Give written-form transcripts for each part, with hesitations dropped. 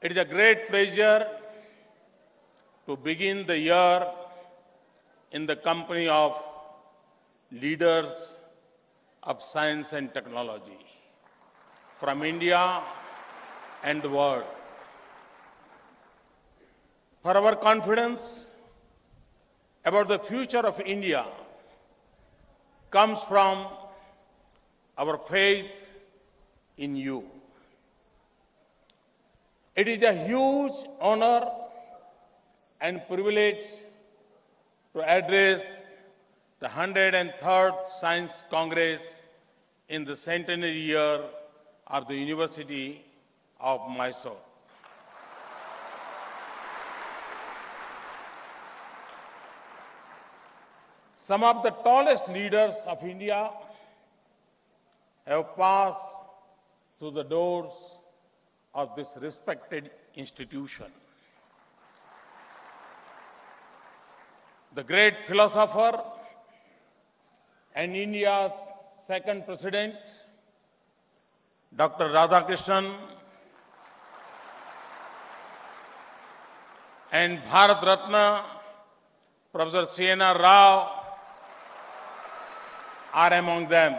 It is a great pleasure to begin the year in the company of leaders of science and technology from India and the world. For our confidence about the future of India comes from our faith in you. It is a huge honor and privilege to address the 103rd Science Congress in the centenary year of the University of Mysore. Some of the tallest leaders of India have passed through the doors of this respected institution. The great philosopher and India's second president, Dr. Radhakrishnan, and Bharat Ratna, Professor C.N.R. Rao, are among them.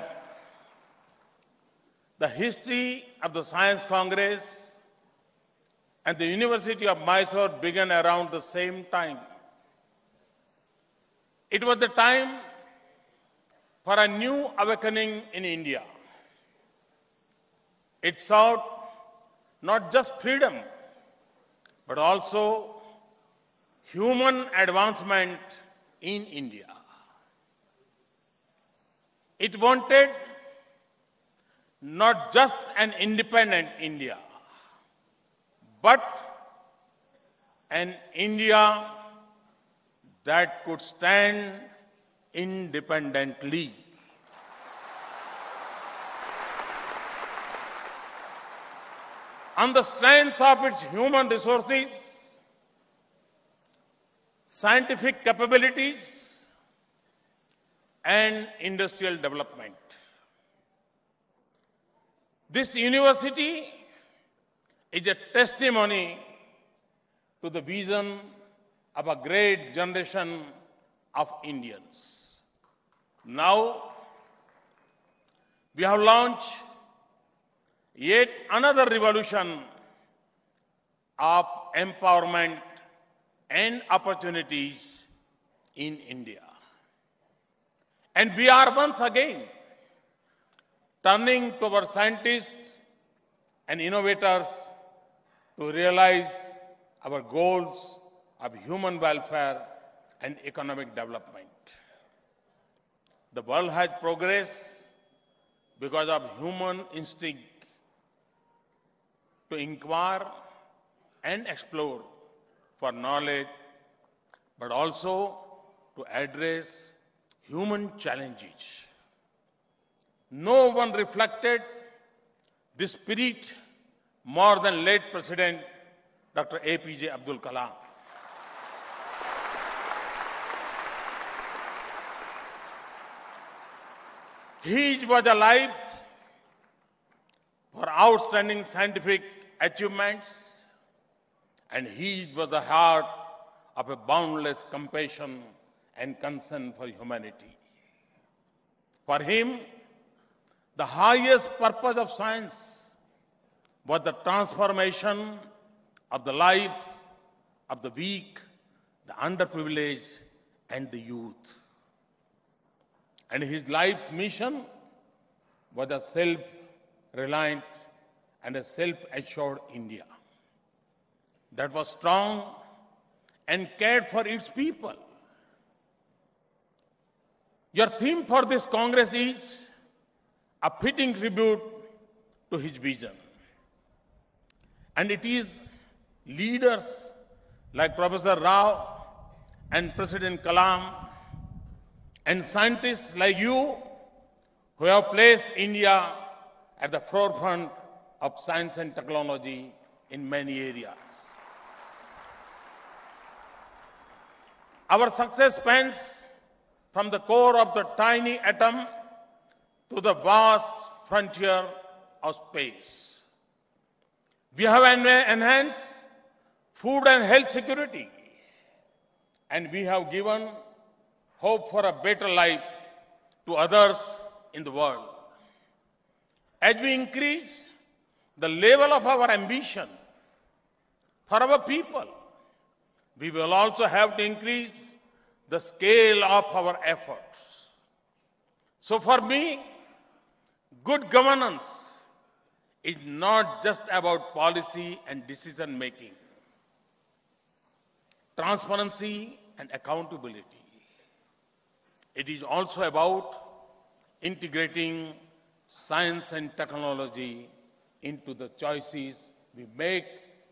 The history of the Science Congress and the University of Mysore began around the same time. It was the time for a new awakening in India. It sought not just freedom, but also human advancement in India. It wanted not just an independent India, but an India that could stand independently. On the strength of its human resources, scientific capabilities, and industrial development. This university is a testimony to the vision of a great generation of Indians. Now, we have launched yet another revolution of empowerment and opportunities in India. And we are once again turning to our scientists and innovators to realize our goals of human welfare and economic development. The world has progressed because of human instinct to inquire and explore for knowledge, but also to address human challenges. No one reflected this spirit more than late President Dr. APJ Abdul Kalam. He was alive for outstanding scientific achievements, and he was the heart of a boundless compassion and concern for humanity. For him, the highest purpose of science was the transformation of the life of the weak, the underprivileged, and the youth. And his life mission was a self-reliant and a self-assured India that was strong and cared for its people. Your theme for this Congress is a fitting tribute to his vision. And it is leaders like Professor Rao and President Kalam and scientists like you who have placed India at the forefront of science and technology in many areas. Our success spans from the core of the tiny atom to the vast frontier of space. We have enhanced food and health security, and we have given hope for a better life to others in the world. As we increase the level of our ambition for our people, we will also have to increase the scale of our efforts. So for me, good governance is not just about policy and decision making, transparency and accountability. It is also about integrating science and technology into the choices we make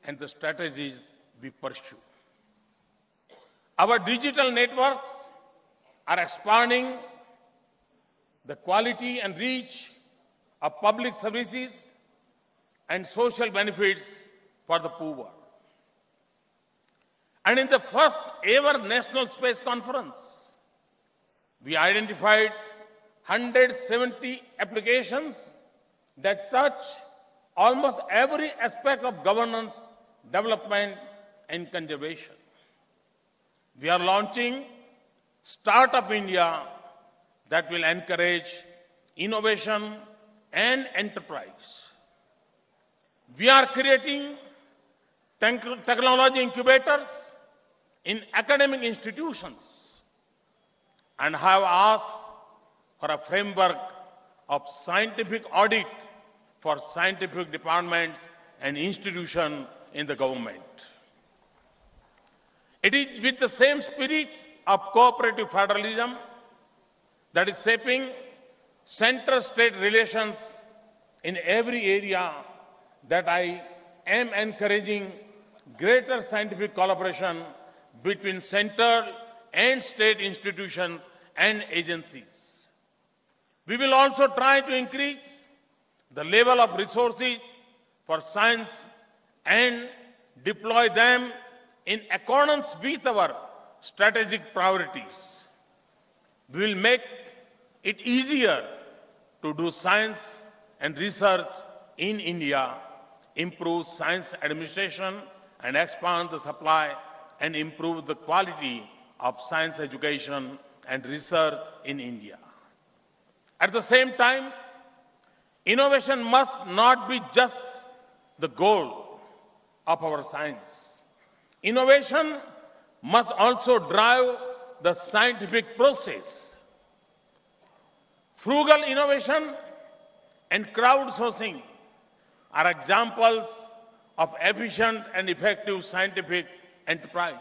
and the strategies we pursue. Our digital networks are expanding the quality and reach of public services and social benefits for the poor. And in the first ever National Space Conference, we identified 170 applications that touch almost every aspect of governance, development, and conservation. We are launching Startup India that will encourage innovation and enterprise. We are creating technology incubators in academic institutions and have asked for a framework of scientific audit for scientific departments and institutions in the government. It is with the same spirit of cooperative federalism that is shaping center-state relations in every area that I am encouraging greater scientific collaboration between central and state institutions and agencies. We will also try to increase the level of resources for science and deploy them in accordance with our strategic priorities. We will make it easier to do science and research in India, improve science administration, and expand the supply and improve the quality of science education and research in India. At the same time, innovation must not be just the goal of our science. Innovation must also drive the scientific process. Frugal innovation and crowdsourcing are examples of efficient and effective scientific enterprise.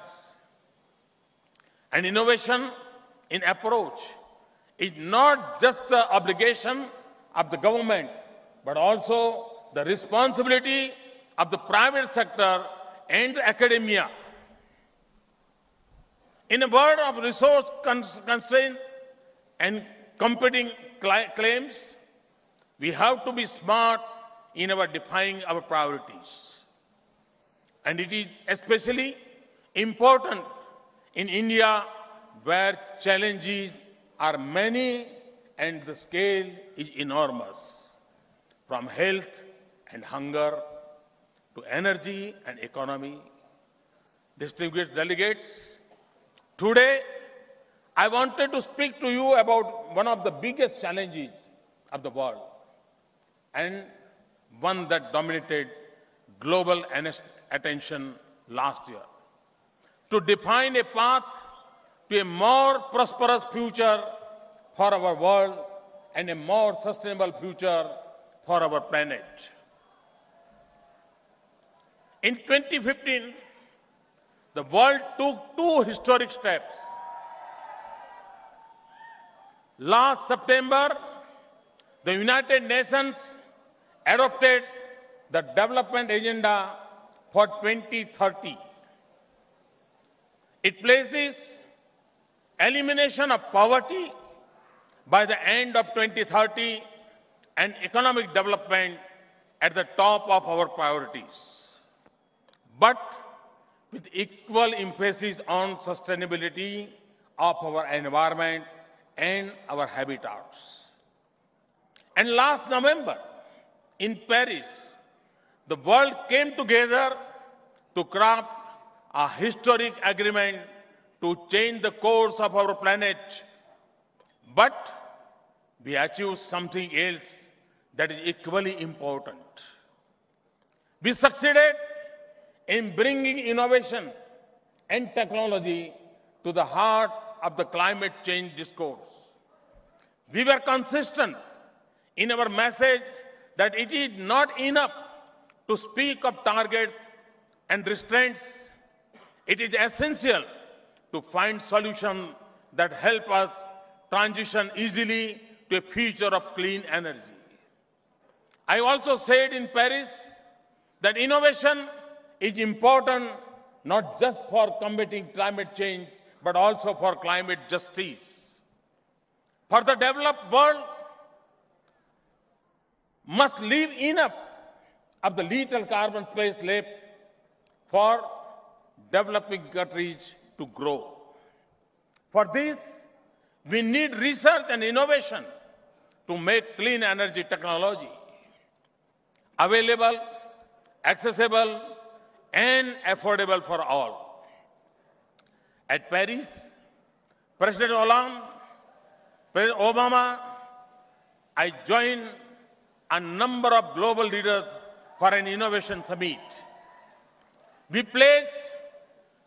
And innovation in approach is not just the obligation of the government, but also the responsibility of the private sector and academia. In a world of resource constraint and competing claims, we have to be smart in our defining our priorities. And it is especially important in India, where challenges are many and the scale is enormous, from health and hunger to energy and economy. Distinguished delegates, today I wanted to speak to you about one of the biggest challenges of the world and one that dominated global attention last year. To define a path to a more prosperous future for our world and a more sustainable future for our planet. In 2015, the world took two historic steps. Last September, the United Nations adopted the Development Agenda for 2030. It places elimination of poverty by the end of 2030 and economic development at the top of our priorities, but with equal emphasis on sustainability of our environment and our habitats. And last November, in Paris, The world came together to craft a historic agreement to change the course of our planet. But we achieved something else that is equally important. We succeeded in bringing innovation and technology to the heart of the climate change discourse. We were consistent in our message that it is not enough to speak of targets and restraints. It is essential to find solutions that help us transition easily to a future of clean energy. I also said in Paris that innovation is important not just for combating climate change, but also for climate justice. For the developed world must leave enough of the lethal carbon space left for developing countries to grow. For this, we need research and innovation to make clean energy technology available, accessible, and affordable for all. At Paris, President Hollande, President Obama, I joined a number of global leaders for an innovation summit. We pledged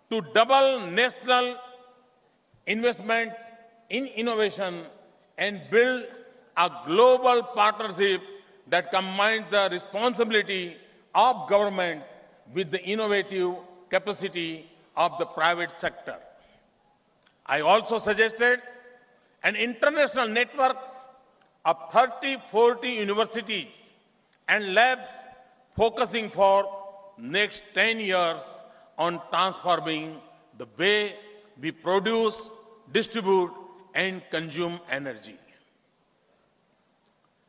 to double national investments in innovation and build a global partnership that combines the responsibility of governments with the innovative capacity of the private sector. I also suggested an international network of 30-40 universities and labs focusing for next 10 years on transforming the way we produce, distribute, and consume energy.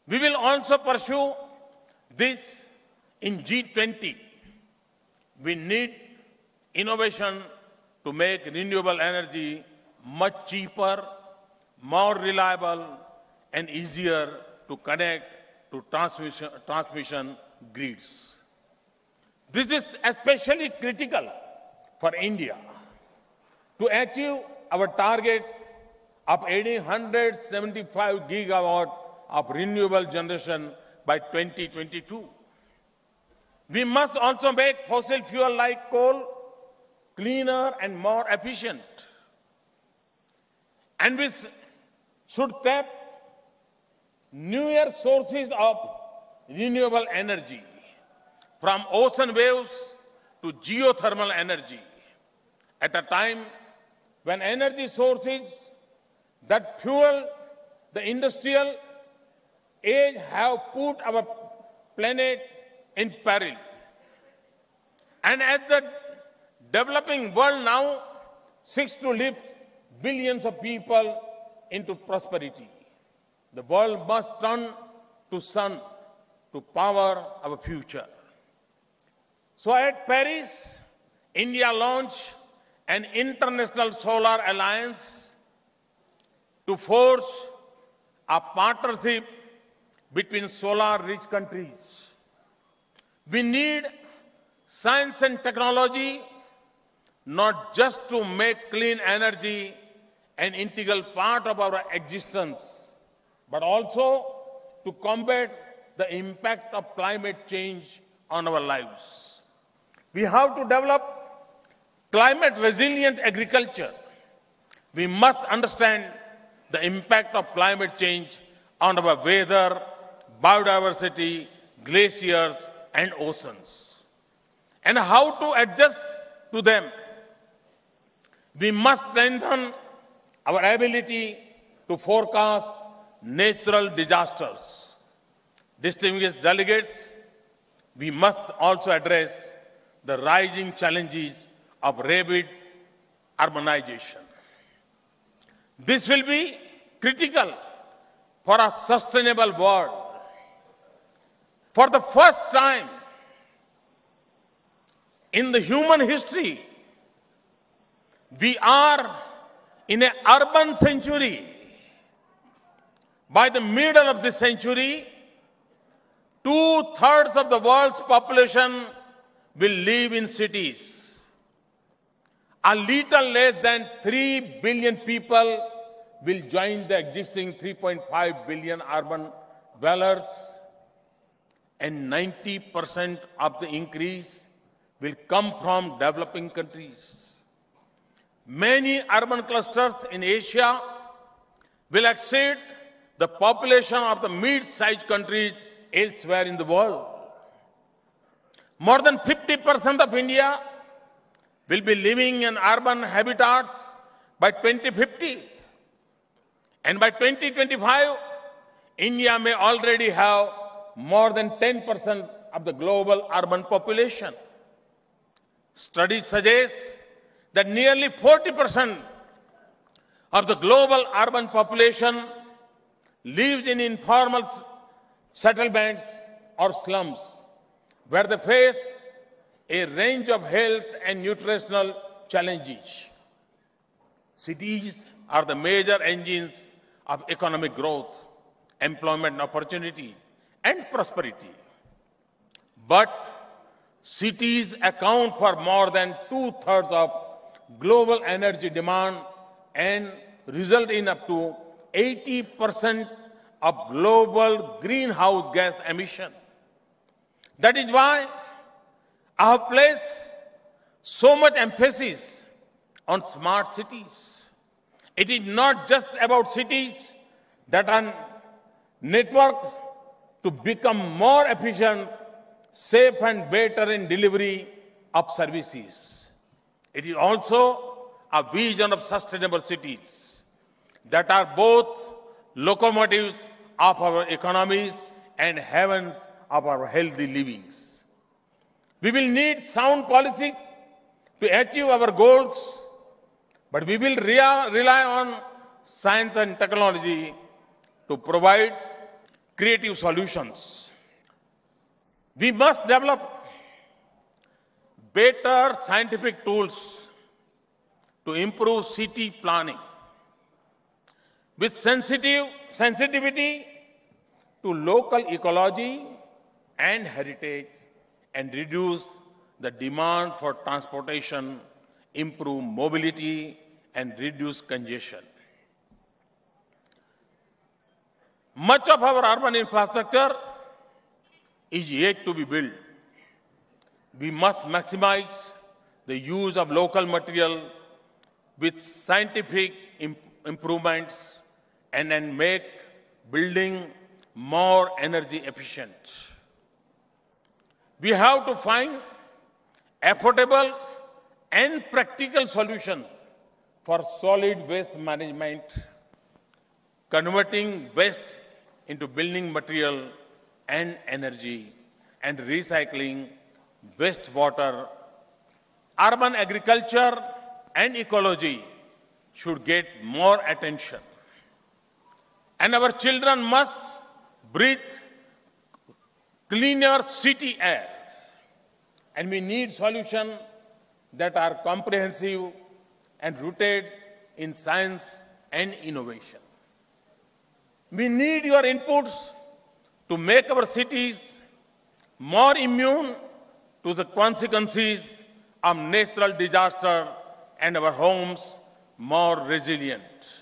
We will also pursue this in G20. We need innovation to make renewable energy much cheaper, more reliable, and easier to connect to transmission grids. This is especially critical for India to achieve our target of adding 175 gigawatts of renewable generation by 2022. We must also make fossil fuel like coal cleaner and more efficient. And we should tap newer sources of renewable energy, from ocean waves to geothermal energy, at a time when energy sources that fuel the industrial age have put our planet in peril. And as the developing world now seeks to lift billions of people into prosperity, the world must turn to sun to power our future. So at Paris, India launched an international solar alliance to forge a partnership between solar-rich countries. We need science and technology not just to make clean energy an integral part of our existence, but also to combat the impact of climate change on our lives. We have to develop climate-resilient agriculture. We must understand the impact of climate change on our weather, biodiversity, glaciers, and oceans, and how to adjust to them. We must strengthen our ability to forecast natural disasters. Distinguished delegates, we must also address the rising challenges of rapid urbanization. This will be critical for a sustainable world. For the first time in the human history, we are in an urban century. By the middle of this century, 2/3 of the world's population will live in cities. A little less than 3 billion people will join the existing 3.5 billion urban dwellers, and 90% of the increase will come from developing countries. Many urban clusters in Asia will exceed the population of the mid-sized countries elsewhere in the world. More than 50% of India will be living in urban habitats by 2050. And by 2025, India may already have more than 10% of the global urban population. Studies suggest that nearly 40% of the global urban population lives in informal settlements or slums, where they face a range of health and nutritional challenges. Cities are the major engines of economic growth, employment opportunity, and prosperity. But cities account for more than 2/3 of global energy demand and result in up to 80% of global greenhouse gas emission. That is why I have placed so much emphasis on smart cities. It is not just about cities that are networked to become more efficient, safe, and better in delivery of services. It is also a vision of sustainable cities that are both locomotives of our economies and heavens of our healthy livings. We will need sound policies to achieve our goals, but we will rely on science and technology to provide creative solutions. We must develop better scientific tools to improve city planning with sensitivity to local ecology and heritage, and reduce the demand for transportation, improve mobility, and reduce congestion. Much of our urban infrastructure is yet to be built. We must maximize the use of local material with scientific improvements and then make building more energy efficient. We have to find affordable and practical solutions for solid waste management, converting waste into building material and energy, and recycling wastewater. Urban agriculture and ecology should get more attention. And our children must breathe cleaner city air. And we need solutions that are comprehensive and rooted in science and innovation. We need your inputs to make our cities more immune to the consequences of natural disaster and our homes more resilient.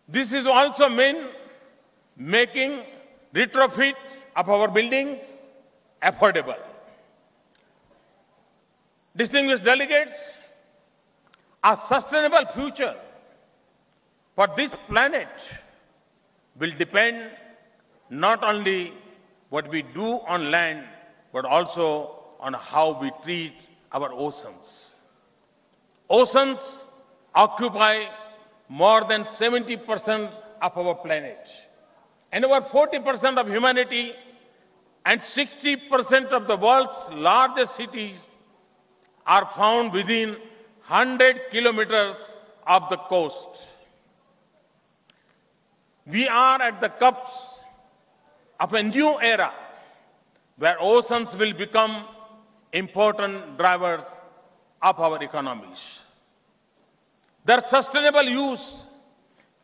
This is also mean making retrofit of our buildings affordable. Distinguished delegates, a sustainable future for this planet will depend not only what we do on land, but also on how we treat our oceans. Oceans occupy more than 70% of our planet, and over 40% of humanity and 60% of the world's largest cities are found within 100 kilometers of the coast. We are at the cusp of a new era where oceans will become important drivers of our economies. Their sustainable use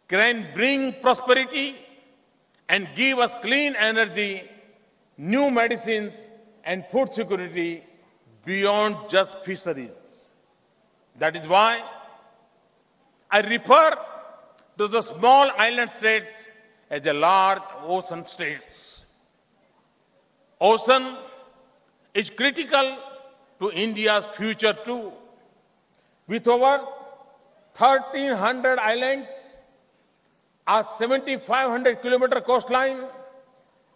can bring prosperity and give us clean energy new medicines and food security beyond just fisheries. That is why I refer to the small island states as the large ocean states. Ocean is critical to India's future too. With over 1,300 islands, a 7,500-kilometer coastline,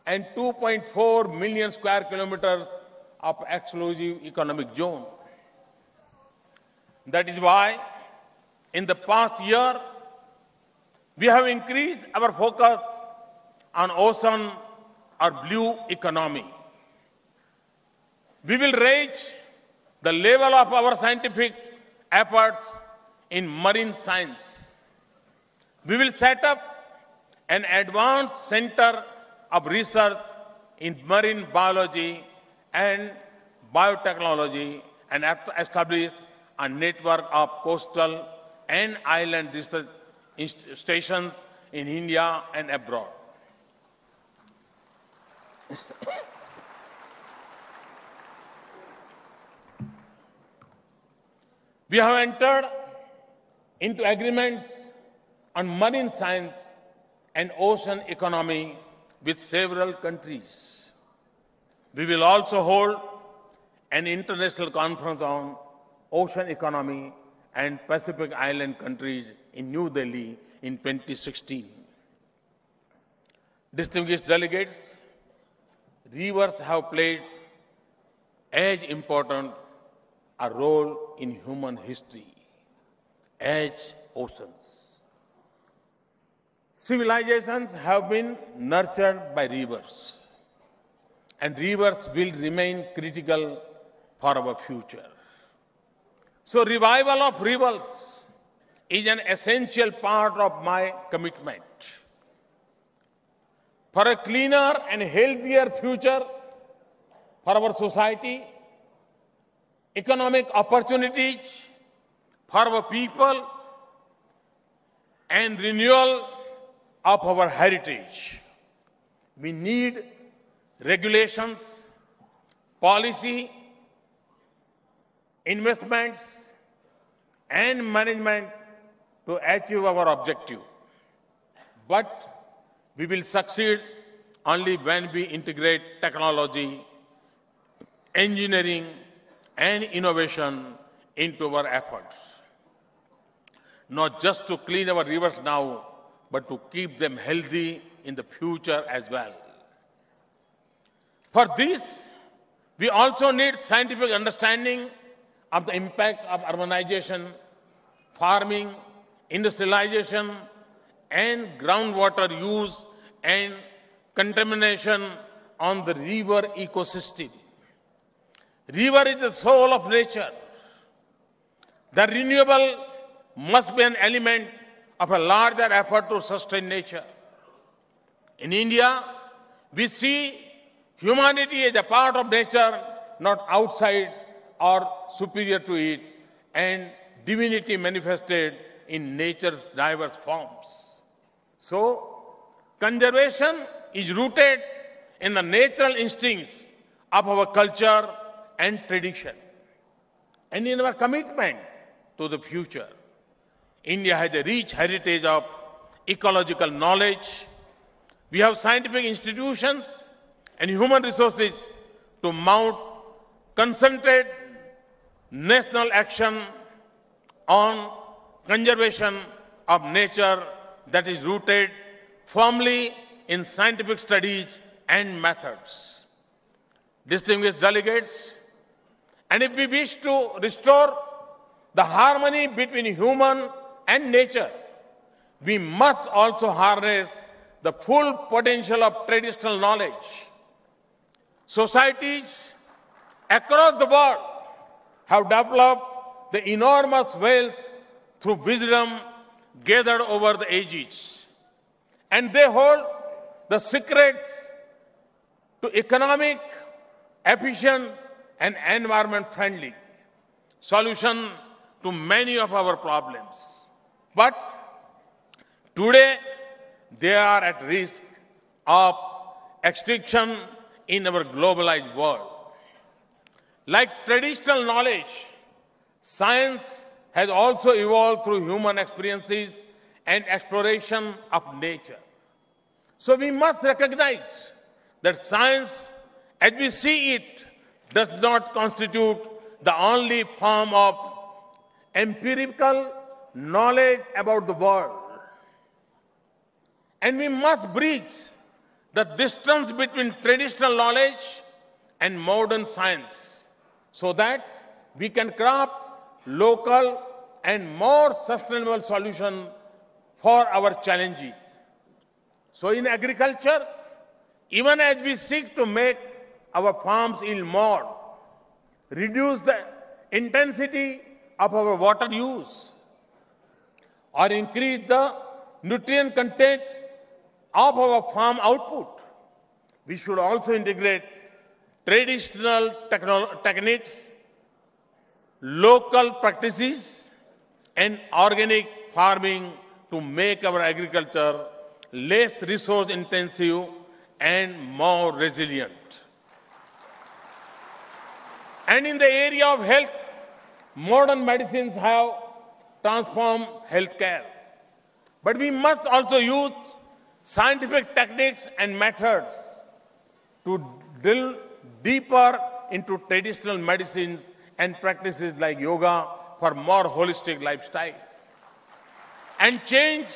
and 2.4 million square kilometers of exclusive economic zone. That is why, in the past year, we have increased our focus on ocean or blue economy. We will raise the level of our scientific efforts in marine science. We will set up an advanced center of research in marine biology and biotechnology and establish a network of coastal and island research stations in India and abroad. We have entered into agreements on marine science and ocean economy with several countries. We will also hold an international conference on ocean economy and Pacific Island countries in New Delhi in 2016. Distinguished delegates, rivers have played as important a role in human history as oceans. Civilizations have been nurtured by rivers, and rivers will remain critical for our future. So, revival of rivers is an essential part of my commitment. For a cleaner and healthier future for our society, economic opportunities for our people, and renewal of our heritage, we need regulations, policy, investments, and management to achieve our objective. But we will succeed only when we integrate technology, engineering, and innovation into our efforts. Not just to clean our rivers now, but to keep them healthy in the future as well. For this, we also need scientific understanding of the impact of urbanization, farming, industrialization, and groundwater use and contamination on the river ecosystem. River is the soul of nature. The renewable must be an element of a larger effort to sustain nature. In India, we see humanity as a part of nature, not outside or superior to it, and divinity manifested in nature's diverse forms. So, conservation is rooted in the natural instincts of our culture and tradition, and in our commitment to the future. India has a rich heritage of ecological knowledge. We have scientific institutions and human resources to mount concentrated national action on conservation of nature that is rooted firmly in scientific studies and methods. Distinguished delegates, and if we wish to restore the harmony between human and nature, we must also harness the full potential of traditional knowledge. Societies across the world have developed the enormous wealth through wisdom gathered over the ages, and they hold the secrets to economic, efficient, and environment-friendly solution to many of our problems. But today, they are at risk of extinction in our globalized world. Like traditional knowledge, science has also evolved through human experiences and exploration of nature. So we must recognize that science, as we see it, does not constitute the only form of empirical knowledge about the world. And we must bridge the distance between traditional knowledge and modern science so that we can craft local and more sustainable solutions for our challenges. So in agriculture, even as we seek to make our farms yield more, reduce the intensity of our water use, or increase the nutrient content of our farm output, we should also integrate traditional techniques, local practices, and organic farming to make our agriculture less resource intensive and more resilient. And in the area of health, modern medicines have transformed healthcare. But we must also use scientific techniques and methods to delve deeper into traditional medicines and practices like yoga for more holistic lifestyle. And change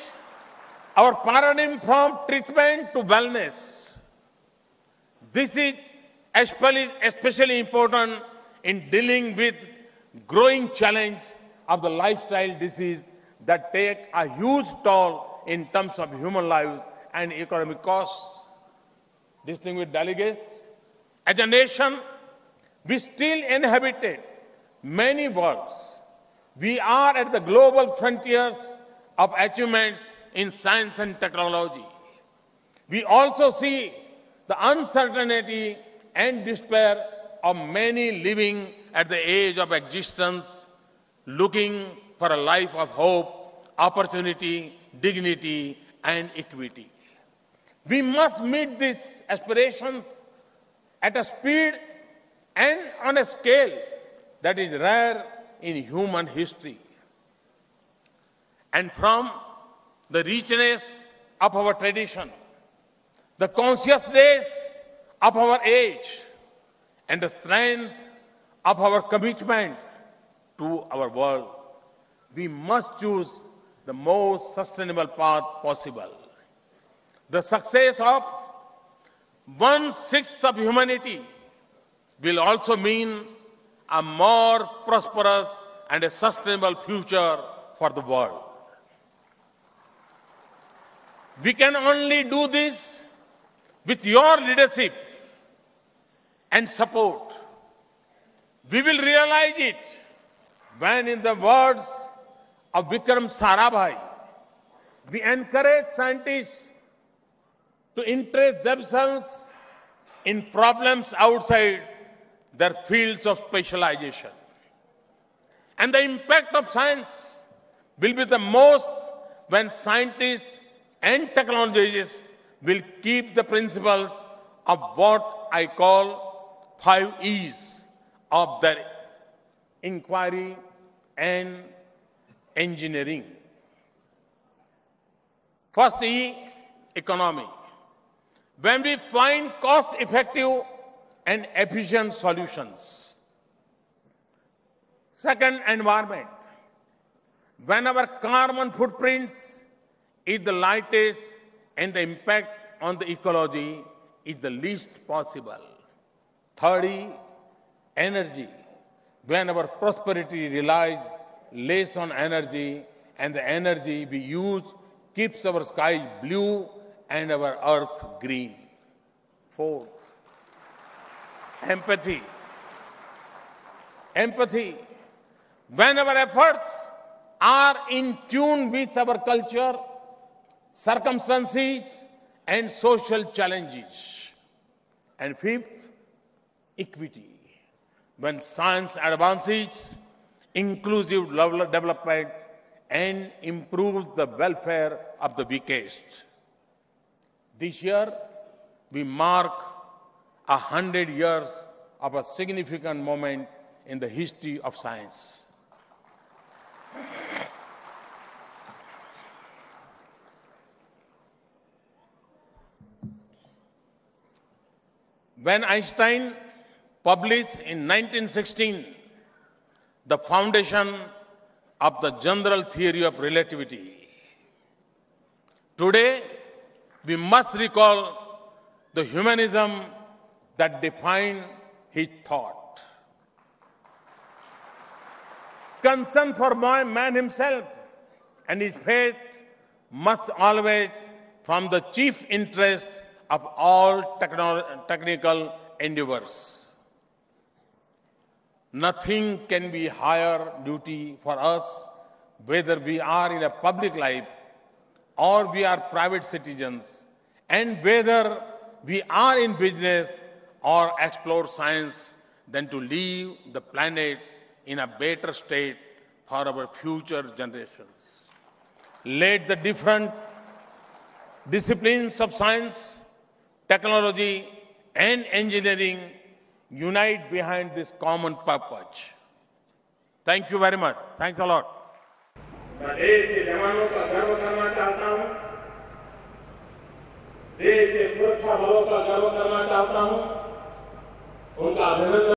our paradigm from treatment to wellness. This is especially important in dealing with growing challenge of the lifestyle disease that take a huge toll in terms of human lives and economic costs. Distinguished delegates, as a nation, we still inhabited many worlds. We are at the global frontiers of achievements in science and technology. We also see the uncertainty and despair of many living at the edge of existence, looking for a life of hope, opportunity, dignity, and equity. We must meet these aspirations at a speed and on a scale that is rare in human history. And from the richness of our tradition, the consciousness of our age, and the strength of our commitment to our world, we must choose the most sustainable path possible. The success of 1/6 of humanity will also mean a more prosperous and a sustainable future for the world. We can only do this with your leadership and support. We will realize it when, in the words of Vikram Sarabhai, we encourage scientists to interest themselves in problems outside their fields of specialization. And the impact of science will be the most when scientists and technologists will keep the principles of what I call 5 E's of their inquiry and engineering. First E, economy. When we find cost-effective and efficient solutions. Second, environment. When our carbon footprints is the lightest and the impact on the ecology is the least possible. Third, energy. When our prosperity relies less on energy and the energy we use keeps our skies blue and our earth green. Fourth, empathy. Empathy. When our efforts are in tune with our culture, circumstances, and social challenges. And fifth, equity. When science advances, inclusive development, and improves the welfare of the weakest. This year, we mark 100 years of a significant moment in the history of science. When Einstein published in 1916 the foundation of the general theory of relativity, today we must recall the humanism that defined his thought. Concern for man himself and his fate must always form the chief interest of all technical endeavors. Nothing can be higher duty for us, whether we are in a public life or we are private citizens, and whether we are in business or explore science, than to leave the planet in a better state for our future generations. Let the different disciplines of science, technology, and engineering unite behind this common purpose. Thank you very much. Thanks a lot. मैं देश के जवानों का गर्व करना चाहता हूं, देश के सुरक्षा बलों का गर्व करना चाहता हूं, उनका अभिनंदन